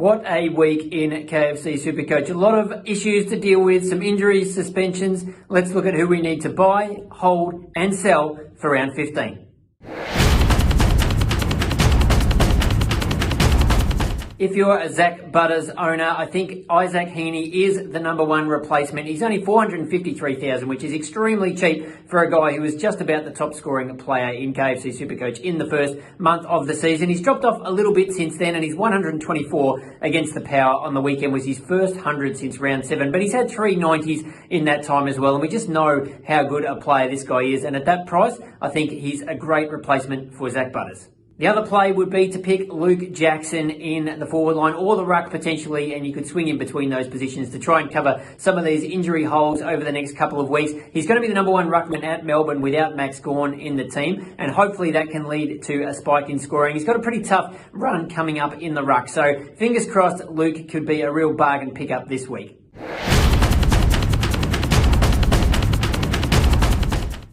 What a week in KFC SuperCoach. A lot of issues to deal with, some injuries, suspensions. Let's look at who we need to buy, hold and sell for round 15. If you're a Zach Butters owner, I think Isaac HEENEY is the #1 replacement. He's only $453,000, which is extremely cheap for a guy who was just about the top scoring player in KFC SuperCoach in the first month of the season. He's dropped off a little bit since then, and he's 124 against the Power on the weekend was his first 100 since round 7, but he's had 3 90s in that time as well, and we just know how good a player this guy is, and at that price, I think he's a great replacement for Zach Butters. The other play would be to pick Luke Jackson in the forward line or the ruck potentially, and you could swing in between those positions to try and cover some of these injury holes over the next couple of weeks. He's going to be the #1 ruckman at Melbourne without Max Gawn in the team, and hopefully that can lead to a spike in scoring. He's got a pretty tough run coming up in the ruck, so fingers crossed Luke could be a real bargain pickup this week.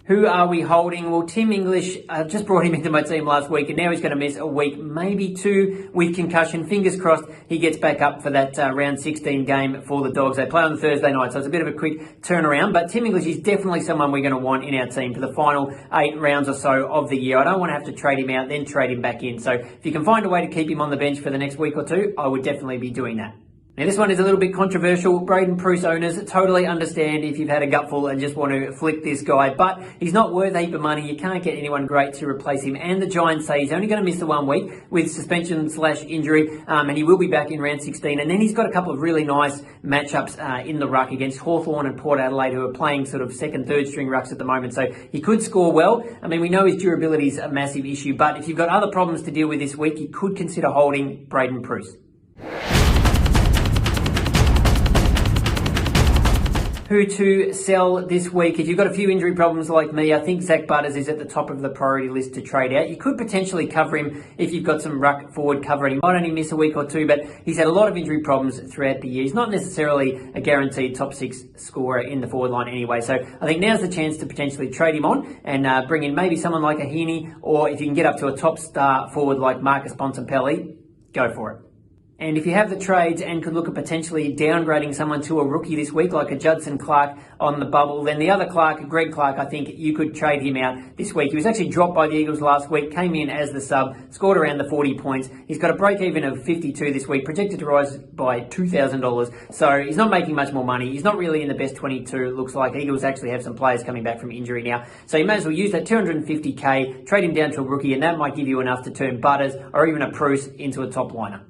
Who are we holding? Well, Tim English, just brought him into my team last week, and now he's going to miss a week, maybe 2 with concussion. Fingers crossed he gets back up for that round 16 game for the Dogs. They play on Thursday night, so it's a bit of a quick turnaround. But Tim English is definitely someone we're going to want in our team for the final 8 rounds or so of the year. I don't want to have to trade him out, then trade him back in. So if you can find a way to keep him on the bench for the next week or 2, I would definitely be doing that. Now this one is a little bit controversial. BRAYDON PREUSS owners totally understand if you've had a gutful and just want to flick this guy, but he's not worth a heap of money. You can't get anyone great to replace him, and the Giants say he's only going to miss the 1 week with suspension/injury, and he will be back in round 16. And then he's got a couple of really nice matchups in the ruck against Hawthorn and Port Adelaide, who are playing sort of second, third string rucks at the moment, so he could score well. I mean, we know his durability is a massive issue, but if you've got other problems to deal with this week, you could consider holding BRAYDON PREUSS. Who to sell this week? If you've got a few injury problems like me, I think Zach Butters is at the top of the priority list to trade out. You could potentially cover him if you've got some ruck forward cover, and he might only miss a week or 2, but he's had a lot of injury problems throughout the year. He's not necessarily a guaranteed top 6 scorer in the forward line anyway, so I think now's the chance to potentially trade him on and bring in maybe someone like a HEENEY, or if you can get up to a top star forward like Marcus Bontempelli, go for it. And if you have the trades and could look at potentially downgrading someone to a rookie this week, like a Judson Clark on the bubble, then the other Clark, Greg Clark, I think you could trade him out this week. He was actually dropped by the Eagles last week, came in as the sub, scored around the 40 points. He's got a break-even of 52 this week, projected to rise by $2,000. So he's not making much more money. He's not really in the best 22, it looks like. Eagles actually have some players coming back from injury now. So you may as well use that $250K, trade him down to a rookie, and that might give you enough to turn Butters or even a PREUSS into a top liner.